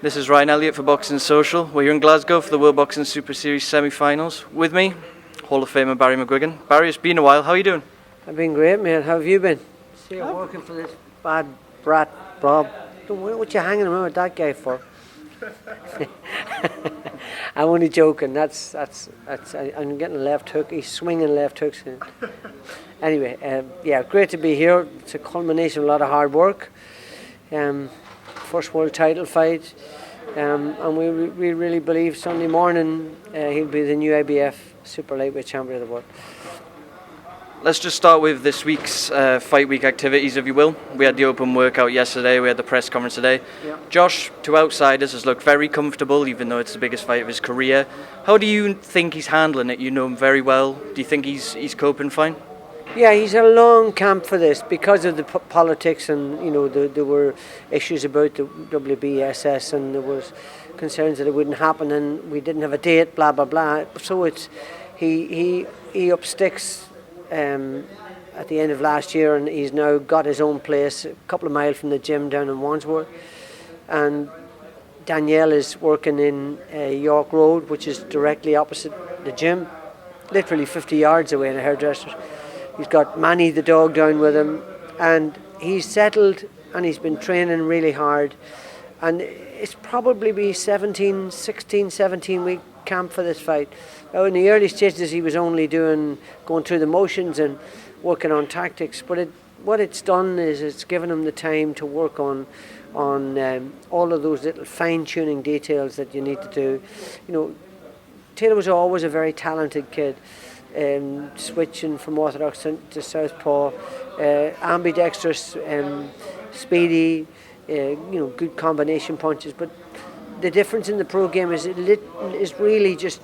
This is Ryan Elliott for Boxing Social. We're here in Glasgow for the World Boxing Super Series semi-finals. With me, Hall of Famer Barry McGuigan. Barry, it's been a while. How are you doing? I've been great, man. How have you been? See, I'm working for this bad brat, Bob. What you hanging around with that guy for? I'm only joking. I'm getting a left hook. He's swinging left hooks. Anyway, yeah, great to be here. It's a culmination of a lot of hard work. First world title fight, and we really believe Sunday morning he'll be the new IBF super lightweight champion of the world. Let's just start with this week's fight week activities, if you will. We had the open workout yesterday, we had the press conference today. Yeah. Josh, to outsiders, has looked very comfortable, even though it's the biggest fight of his career. How do you think he's handling it? You know him very well. Do you think he's coping fine? Yeah, he's had a long camp for this because of the politics, and you know there were issues about the WBSS, and there was concerns that it wouldn't happen, and we didn't have a date, blah blah blah. So it's he up sticks at the end of last year, and he's now got his own place a couple of miles from the gym down in Wandsworth, and Danielle is working in York Road, which is directly opposite the gym, literally 50 yards away in a hairdresser. He's got Manny the dog down with him, and he's settled, and he's been training really hard, and it's probably be 16, 17 week camp for this fight. Now in the early stages he was only going through the motions and working on tactics, but what it's done is it's given him the time to work on all of those little fine-tuning details that you need to do. You know, Taylor was always a very talented kid. Switching from orthodox to southpaw, ambidextrous, speedy, good combination punches. But the difference in the pro game is really just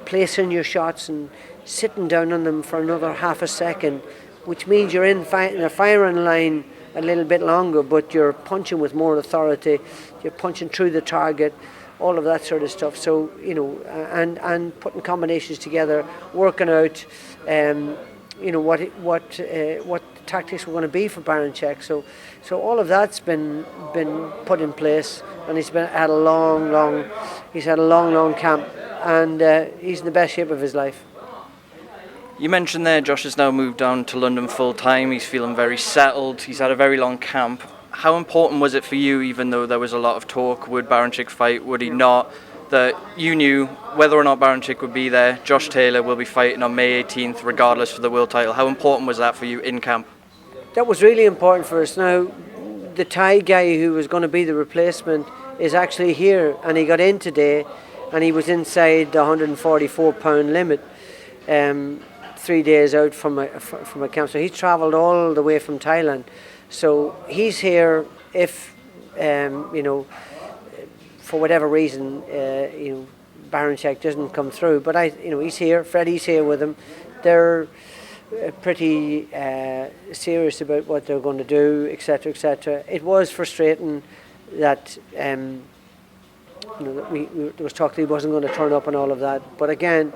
placing your shots and sitting down on them for another half a second, which means you're in a firing line a little bit longer, but you're punching with more authority. You're punching through the target. All of that sort of stuff. So and putting combinations together, working out, what tactics were going to be for Baranchyk. So all of that's been put in place, and he's had a long camp, and he's in the best shape of his life. You mentioned there Josh has now moved down to London full time. He's feeling very settled. He's had a very long camp. How important was it for you, even though there was a lot of talk, would Baranchyk fight, would he not, that you knew whether or not Baranchyk would be there, Josh Taylor will be fighting on May 18th regardless for the world title? How important was that for you in camp? That was really important for us. Now, the Thai guy who was going to be the replacement is actually here, and he got in today, and he was inside the 144-pound limit, 3 days out from a camp. So he travelled all the way from Thailand. So he's here if, for whatever reason, Baranchyk doesn't come through. But he's here. Freddie's here with him. They're pretty serious about what they're going to do, etc., etc. It was frustrating that there was talk that he wasn't going to turn up and all of that. But again,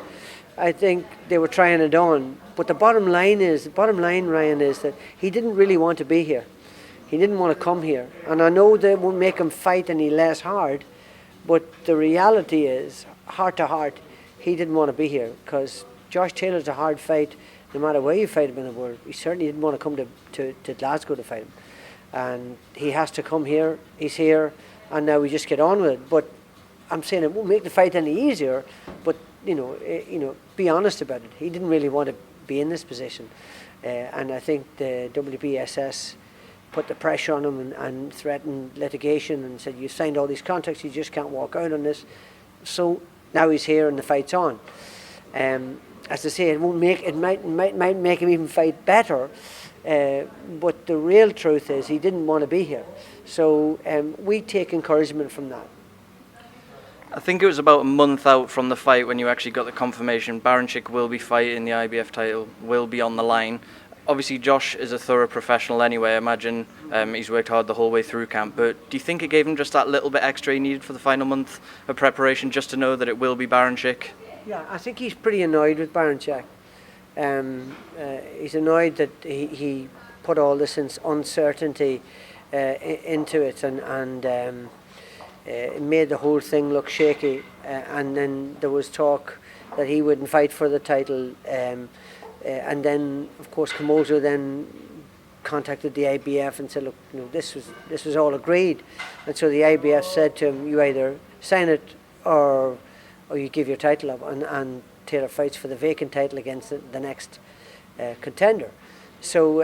I think they were trying it on. But the bottom line, Ryan, is that he didn't really want to be here. He didn't want to come here. And I know that won't make him fight any less hard, but the reality is, heart to heart, he didn't want to be here, because Josh Taylor's a hard fight no matter where you fight him in the world. He certainly didn't want to come to Glasgow to fight him. And he has to come here. He's here, and now we just get on with it. But I'm saying it won't make the fight any easier, but be honest about it. He didn't really want to be in this position, and I think the WBSS put the pressure on him and threatened litigation and said, you signed all these contracts, you just can't walk out on this. So now he's here and the fight's on. As I say, it might make him even fight better, but the real truth is he didn't want to be here. So we take encouragement from that. I think it was about a month out from the fight when you actually got the confirmation Baranchyk will be fighting the IBF title, will be on the line. Obviously Josh is a thorough professional anyway. I imagine he's worked hard the whole way through camp, but do you think it gave him just that little bit extra he needed for the final month of preparation, just to know that it will be Baranchyk? Yeah, I think he's pretty annoyed with Baranchyk. He's annoyed that he put all this uncertainty into it, and it made the whole thing look shaky, and then there was talk that he wouldn't fight for the title, and then of course Camoso then contacted the IBF and said, look, this was all agreed, and so the IBF said to him, you either sign it or you give your title up, and Taylor fights for the vacant title against the next contender. So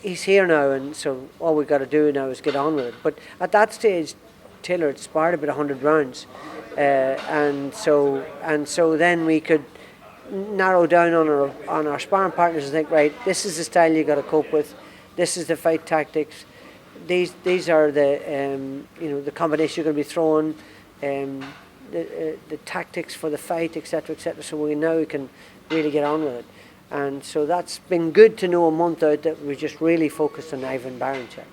he's here now, and so all we've got to do now is get on with it. But at that stage, Taylor had sparred about 100 rounds, and so then we could narrow down on our sparring partners and think, right, this is the style you got to cope with, this is the fight tactics, these are the the combination you're going to be throwing, the tactics for the fight, etc., etc. So we can really get on with it. And so that's been good to know a month out that we just really focused on Ivan Baranchyk.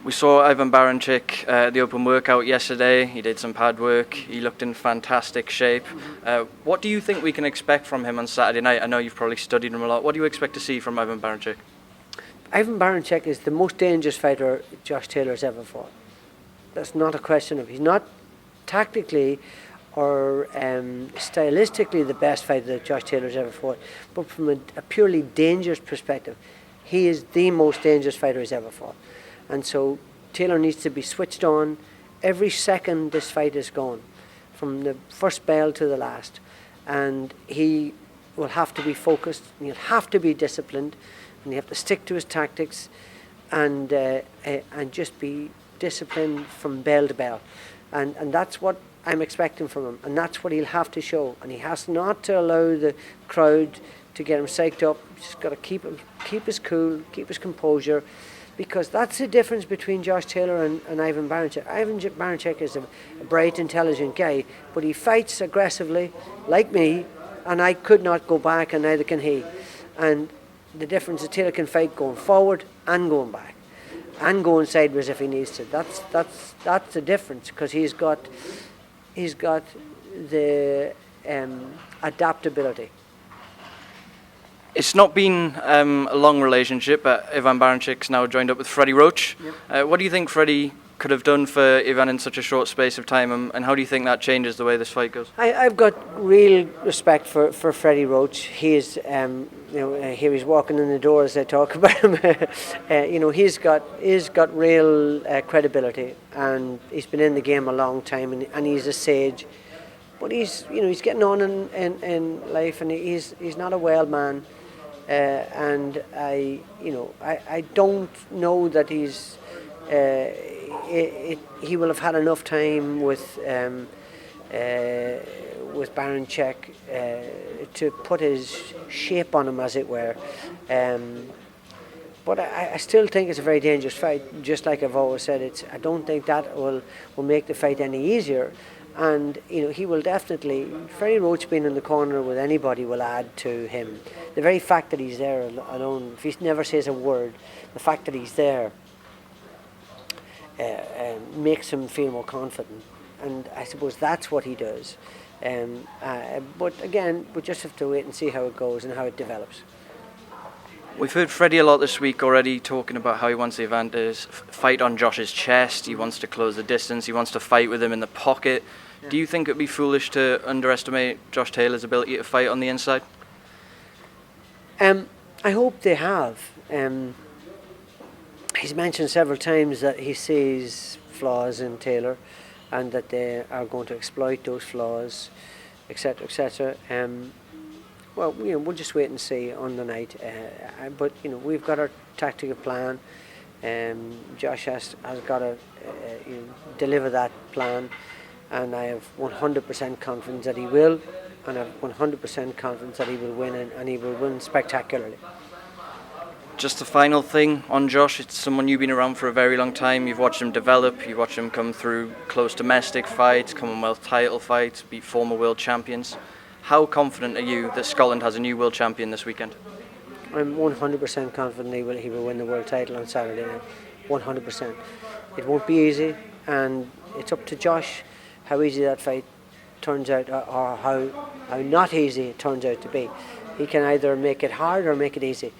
We saw Ivan Baranchyk at the open workout yesterday. He did some pad work. He looked in fantastic shape. What do you think we can expect from him on Saturday night? I know you've probably studied him a lot. What do you expect to see from Ivan Baranchyk? Ivan Baranchyk is the most dangerous fighter Josh Taylor's ever fought. That's not a question of. He's not tactically or stylistically the best fighter that Josh Taylor's ever fought, but from a purely dangerous perspective, he is the most dangerous fighter he's ever fought. And so Taylor needs to be switched on every second this fight is going, from the first bell to the last. And he will have to be focused, and he'll have to be disciplined, and he have to stick to his tactics, and just be disciplined from bell to bell. And that's what I'm expecting from him, and that's what he'll have to show. And he has not to allow the crowd to get him psyched up. He's just got to keep his cool, keep his composure, because that's the difference between Josh Taylor and Ivan Baranchyk. Ivan Baranchyk is a bright, intelligent guy, but he fights aggressively, like me, and I could not go back, and neither can he. And the difference is Taylor can fight going forward and going back, and going sideways if he needs to. That's the difference, because he's got the adaptability. It's not been a long relationship, but Ivan Barancyk's now joined up with Freddie Roach. Yep. What do you think Freddie could have done for Ivan in such a short space of time, and how do you think that changes the way this fight goes? I've got real respect for Freddie Roach. He is, here he's walking in the door as I talk about him. He's got real credibility, and he's been in the game a long time, and he's a sage. But he's getting on in life, and he's not a well man. And I don't know that he will have had enough time with Baranchyk to put his shape on him, as it were. But I still think it's a very dangerous fight. Just like I've always said, I don't think that will make the fight any easier. And he will definitely, Freddie Roach being in the corner with anybody will add to him. The very fact that he's there alone, if he never says a word, the fact that he's there makes him feel more confident. And I suppose that's what he does. But again, we just have to wait and see how it goes and how it develops. We've heard Freddie a lot this week already talking about how he wants the Ivan to fight on Josh's chest, he wants to close the distance, he wants to fight with him in the pocket. Yeah. Do you think it would be foolish to underestimate Josh Taylor's ability to fight on the inside? I hope they have. He's mentioned several times that he sees flaws in Taylor and that they are going to exploit those flaws, etc., etc. Well, we'll just wait and see on the night. But we've got our tactical plan. Josh has got to deliver that plan, and I have 100% confidence that he will, and I have 100% confidence that he will win, and he will win spectacularly. Just the final thing on Josh, it's someone you've been around for a very long time. You've watched him develop, you've watched him come through close domestic fights, Commonwealth title fights, beat former world champions. How confident are you that Scotland has a new world champion this weekend? I'm 100% confident he will win the world title on Saturday night. 100%. It won't be easy, and it's up to Josh how easy that fight turns out, or how not easy it turns out to be. He can either make it hard or make it easy.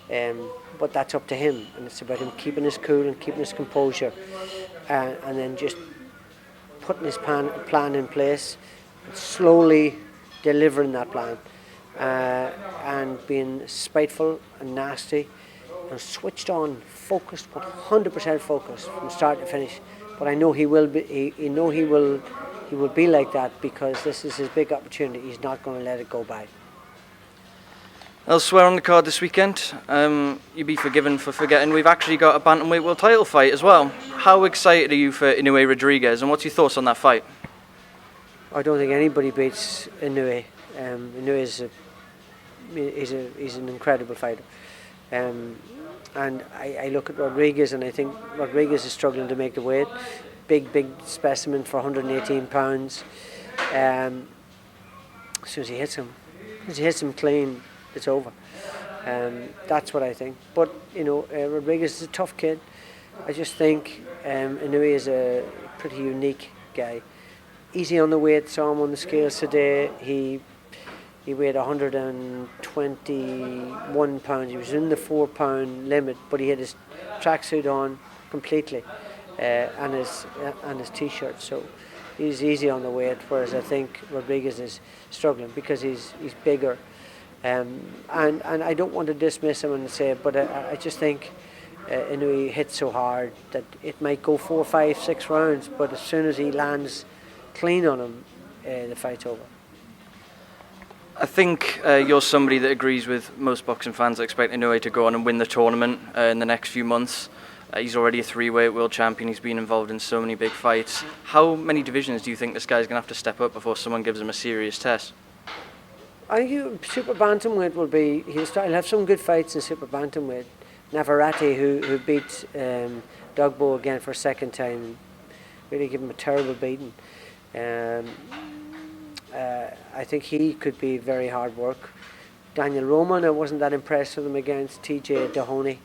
But that's up to him, and it's about him keeping his cool and keeping his composure, and then just putting his plan in place, and slowly delivering that plan, and being spiteful and nasty and switched on, focused, 100% focused from start to finish. But I know he will be. He will be like that, because this is his big opportunity. He's not going to let it go by. Elsewhere on the card this weekend, you'd be forgiven for forgetting we've actually got a bantamweight world title fight as well. How excited are you for INOUE Rodriguez, and what's your thoughts on that fight? I don't think anybody beats INOUE. INOUE he's an incredible fighter, and I look at Rodriguez, and I think Rodriguez is struggling to make the weight. Big specimen for 118 pounds. As soon as he hits him clean, it's over. That's what I think. But Rodriguez is a tough kid. I just think INOUE is a pretty unique guy. Easy on the weight. Saw him on the scales today. He weighed 121 pounds. He was in the 4 pound limit, but he had his tracksuit on completely, and his t-shirt. So he's easy on the weight. Whereas I think Rodriguez is struggling because he's bigger. And I don't want to dismiss him and say, but I just think INOUE hits so hard that it might go 4, 5, 6 rounds, but as soon as he lands clean on him, the fight's over. I think you're somebody that agrees with most boxing fans that expect INOUE to go on and win the tournament in the next few months. He's already a 3-weight world champion. He's been involved in so many big fights. How many divisions do you think this guy's going to have to step up before someone gives him a serious test? I think super bantamweight will be. He'll have some good fights in super bantamweight. Navarrete, who beat Dogbo again for a second time, really gave him a terrible beating. I think he could be very hard work. Daniel Roman, I wasn't that impressed with him against TJ Dahoney,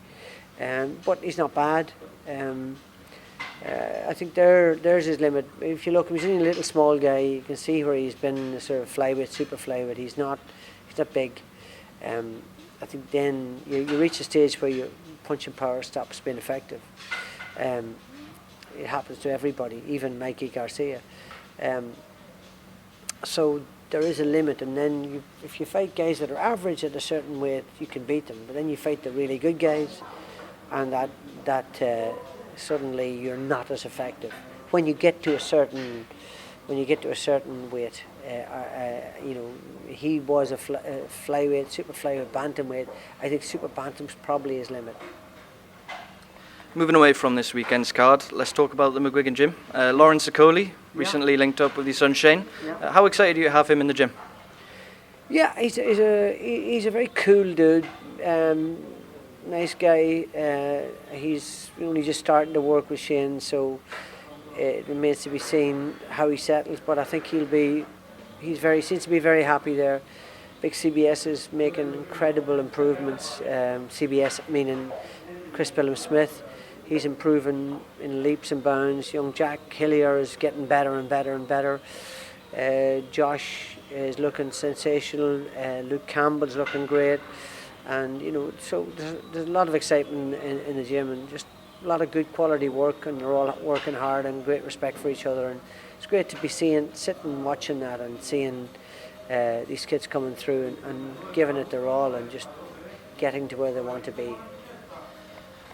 but he's not bad. I think there's his limit. If you look, he's only a little small guy. You can see where he's been in the sort of flyweight, super flyweight. He's not big. I think then you reach a stage where your punching power stops being effective. It happens to everybody, even Mikey Garcia. So there is a limit, and then if you fight guys that are average at a certain weight, you can beat them. But then you fight the really good guys, and that suddenly you're not as effective. When you get to a certain weight, he was a flyweight, super flyweight, bantamweight. I think super bantam's probably his limit. Moving away from this weekend's card, let's talk about the McGuigan gym. Lawrence OKOLIE recently linked up with his son Shane. Yeah. How excited do you have him in the gym? Yeah, he's a very cool dude. Nice guy. He's only just starting to work with Shane, so it remains to be seen how he settles. But I think seems to be very happy there. Big CBS is making incredible improvements. CBS meaning Chris Billum-Smith. He's improving in leaps and bounds. Young Jack Hillier is getting better and better and better. Josh is looking sensational. Luke Campbell's looking great. And so there's a lot of excitement in the gym, and just a lot of good quality work, and they're all working hard and great respect for each other. And it's great to be sitting watching that and seeing these kids coming through and giving it their all and just getting to where they want to be.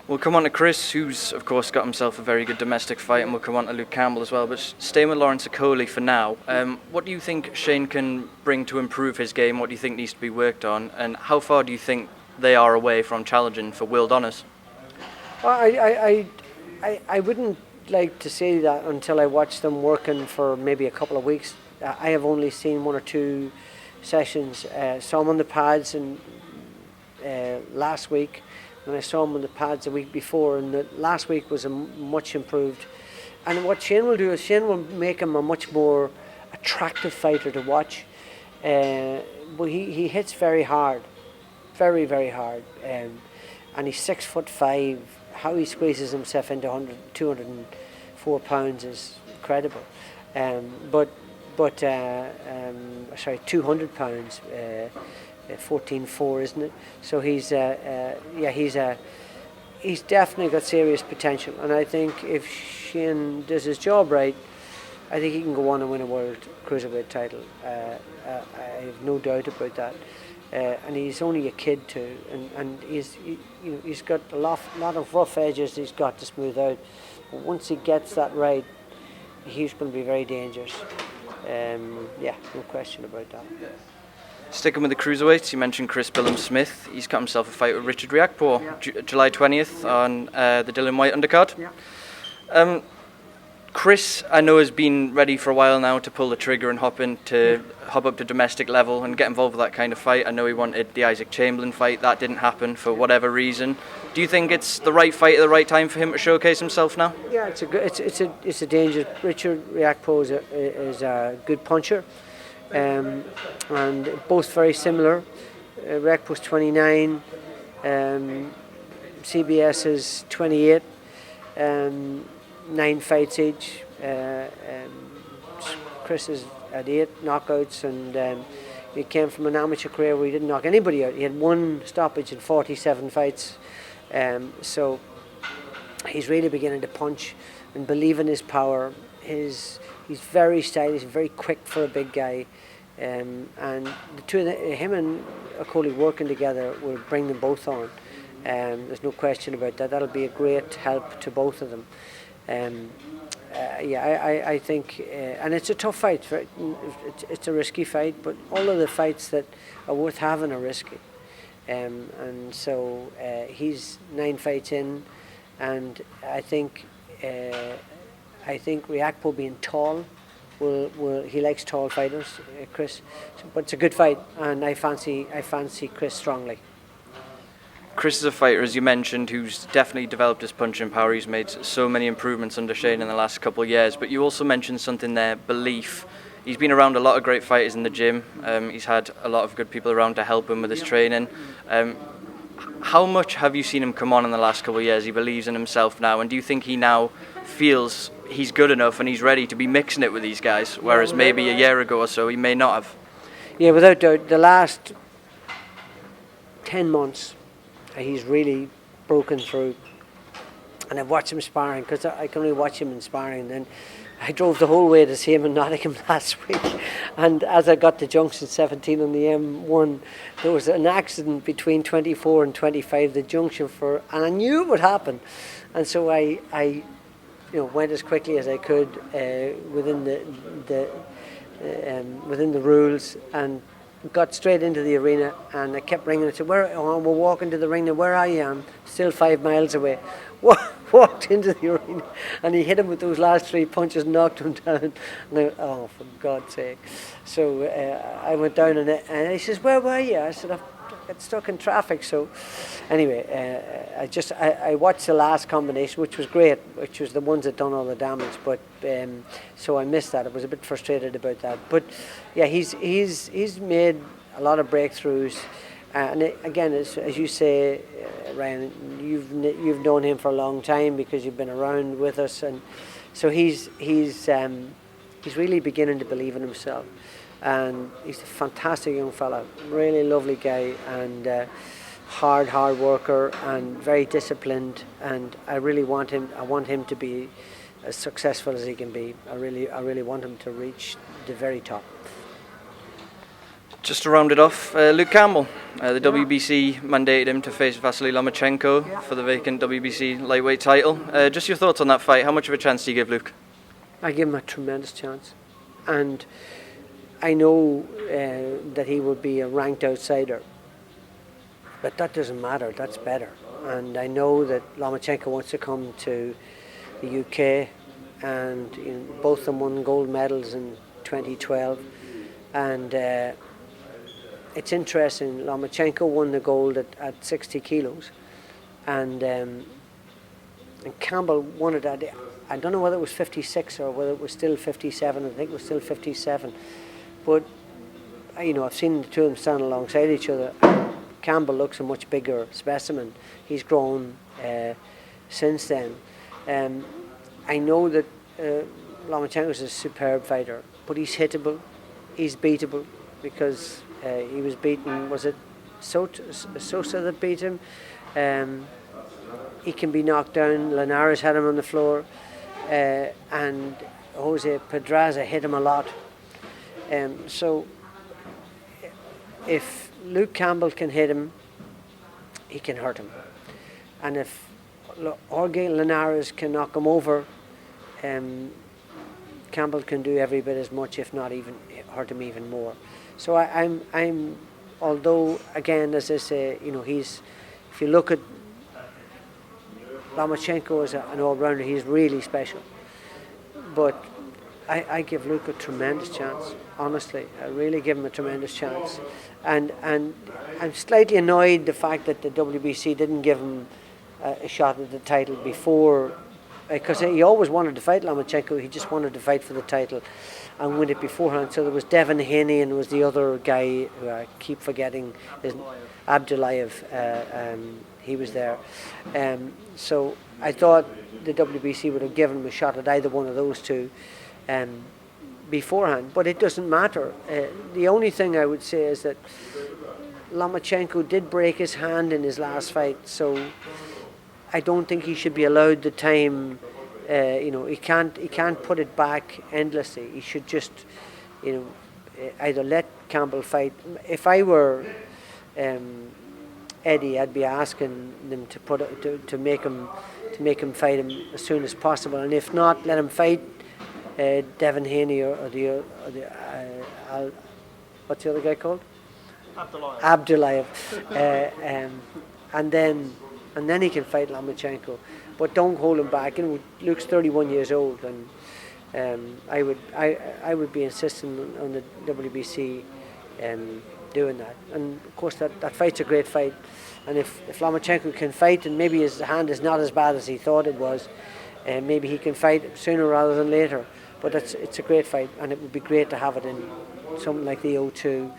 We'll come on to Chris, who's of course got himself a very good domestic fight, and we'll come on to Luke Campbell as well. But staying with Lawrence OKOLIE for now, what do you think Shane can bring to improve his game? What do you think needs to be worked on? And how far do you think they are away from challenging for world honours? Well, I wouldn't like to say that until I watch them working for maybe a couple of weeks. I have only seen 1 or 2 sessions. Saw them on the pads last week, and I saw him on the pads the week before, and the last week was much improved. And what Shane will do is Shane will make him a much more attractive fighter to watch. But he hits very hard, very, very hard. And he's 6'5". How he squeezes himself into 204 pounds is incredible. 200 pounds. 14-4, isn't it? So he's definitely got serious potential, and I think if Shane does his job right, I think he can go on and win a world cruiserweight title. I have no doubt about that. And he's only a kid too, and he's got a lot of rough edges he's got to smooth out. But once he gets that right, he's going to be very dangerous. No question about that. Sticking with the cruiserweights, you mentioned Chris Billum-Smith. He's got himself a fight with Richard Riakporhe, July 20th on the Dylan White undercard. Yeah. Chris, I know, has been ready for a while now to pull the trigger and hop up to domestic level and get involved with that kind of fight. I know he wanted the Isaac Chamberlain fight. That didn't happen for whatever reason. Do you think it's the right fight at the right time for him to showcase himself now? Yeah, it's a danger. Richard Riakporhe is a good puncher, and both very similar. Riakporhe's 29, CBS is 28. 9 fights each. Chris is at 8 knockouts, and he came from an amateur career where he didn't knock anybody out. He had 1 stoppage in 47 fights. So he's really beginning to punch and believe in his power. He's very stylish, very quick for a big guy. And the two of him and OKOLIE working together will bring them both on. There's no question about that. That'll be a great help to both of them. I think, and it's a tough fight. It's a risky fight, but all of the fights that are worth having are risky. And so he's 9 fights in, and I think Riakporhe being tall, he likes tall fighters, Chris. But it's a good fight, and I fancy Chris strongly. Chris is a fighter, as you mentioned, who's definitely developed his punching power. He's made so many improvements under Shane in the last couple of years. But you also mentioned something there, belief. He's been around a lot of great fighters in the gym. He's had a lot of good people around to help him with his training. How much have you seen him come on in the last couple of years? He believes in himself now. And do you think he now feels he's good enough and he's ready to be mixing it with these guys, whereas maybe a year ago or so he may not have? Yeah, without doubt. The last 10 months, he's really broken through, and I've watched him sparring, because I can only watch him in sparring. Then I drove the whole way to see him in Nottingham last week, and as I got to junction 17 on the M1, there was an accident between 24 and 25, the junction and I knew it would happen, and so I went as quickly as I could within the rules, and got straight into the arena, and I kept ringing and said, we're walking to the ring now, where I am, still 5 miles away. Walked into the arena, and he hit him with those last 3 punches, knocked him down, and I went, oh, for God's sake. So I went down, and he says, where were you? I said, I got stuck in traffic. So anyway, I watched the last combination, which was great, which was the ones that done all the damage, but so I missed that. I was a bit frustrated about that, but yeah, he's made a lot of breakthroughs, and again, as you say, Ryan, you've known him for a long time because you've been around with us, and so he's really beginning to believe in himself, and he's a fantastic young fella, really lovely guy, and hard worker, and very disciplined, and I want him to be as successful as he can be. I really want him to reach the very top. Just to round it off, Luke Campbell, the WBC mandated him to face Vasily Lomachenko for the vacant WBC lightweight title. Just your thoughts on that fight. How much of a chance do you give Luke? I give him a tremendous chance, and I know that he will be a ranked outsider, but that doesn't matter. That's better. And I know that Lomachenko wants to come to the UK, and both of them won gold medals in 2012, and it's interesting. Lomachenko won the gold at 60 kilos, and Campbell won it at, I don't know whether it was 56 or whether it was still 57. I think it was still 57. But I've seen the two of them stand alongside each other. Campbell looks a much bigger specimen. He's grown since then. I know that Lomachenko is a superb fighter, but he's hittable, he's beatable, because He was beaten, was it Sosa that beat him? He can be knocked down. Linares had him on the floor, and Jose Pedraza hit him a lot. So if Luke Campbell can hit him, he can hurt him. And if Jorge Linares can knock him over, Campbell can do every bit as much, if not even hurt him even more. So I'm although again, as I say, he's, if you look at LOMA-CAMPBELL as an all-rounder, he's really special. But I give Luke a tremendous chance, honestly. I really give him a tremendous chance. And I'm slightly annoyed the fact that the WBC didn't give him a shot at the title before, because he always wanted to fight LOMA-CAMPBELL. He just wanted to fight for the title and win it beforehand. So there was Devin Haney, and there was the other guy who I keep forgetting, Abdullayev. He was there. So I thought the WBC would have given him a shot at either one of those two beforehand, but it doesn't matter. The only thing I would say is that LOMA-CAMPBELL did break his hand in his last fight, so I don't think he should be allowed the time. He can't put it back endlessly. He should just, either let Campbell fight. If I were Eddie, I'd be asking them to make him fight him as soon as possible, and if not, let him fight Devin Haney or what's the other guy called? Abdullayev. And then he can fight LOMA-CAMPBELL, but don't hold him back. Luke's 31 years old, and I would be insisting on the WBC doing that. And of course that fight's a great fight, and if LOMA-CAMPBELL can fight, and maybe his hand is not as bad as he thought it was, maybe he can fight sooner rather than later. But it's a great fight, and it would be great to have it in something like the O2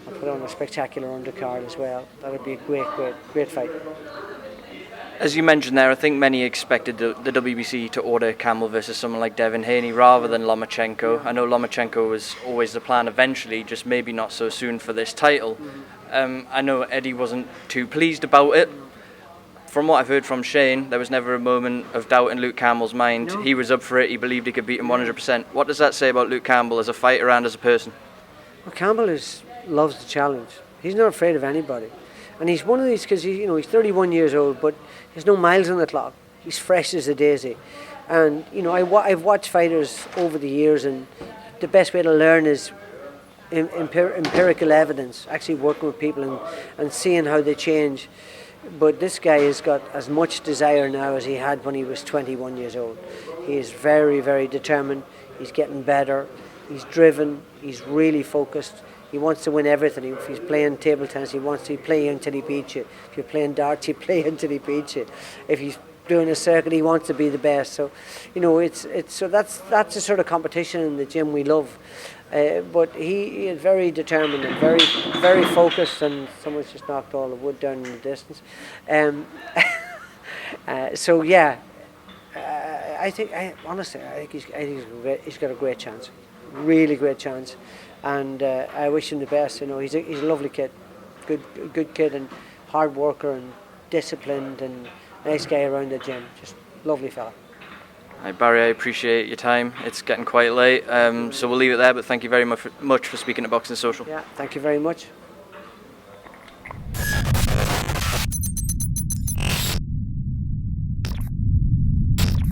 and put on a spectacular undercard as well. That would be a great fight. As you mentioned there, I think many expected the WBC to order Campbell versus someone like Devin Haney rather than LOMA-CAMPBELL. I know LOMA-CAMPBELL was always the plan eventually, just maybe not so soon for this title. I know Eddie wasn't too pleased about it. From what I've heard from Shane, there was never a moment of doubt in Luke Campbell's mind. No. He was up for it. He believed he could beat him 100%. What does that say about Luke Campbell as a fighter and as a person? Well, Campbell loves the challenge. He's not afraid of anybody. And he's one of these, because he's 31 years old, but there's no miles on the clock. He's fresh as a daisy. And I've watched fighters over the years, and the best way to learn is empirical evidence, actually working with people and seeing how they change. But this guy has got as much desire now as he had when he was 21 years old. He is very, very determined. He's getting better. He's driven. He's really focused. He wants to win everything. If he's playing table tennis, he wants to play until he beats you. If you're playing darts, you play until he beats you. If he's doing a circuit, he wants to be the best. So, so that's the sort of competition in the gym we love. But he is very determined and very, very focused, and someone's just knocked all the wood down in the distance. So yeah, honestly, I think he's got a great chance, really great chance, and I wish him the best. He's a lovely kid, good kid, and hard worker and disciplined and nice guy around the gym. Just lovely fella. Hi Barry, I appreciate your time. It's getting quite late, so we'll leave it there, but thank you very much for speaking to Boxing Social. Yeah, thank you very much.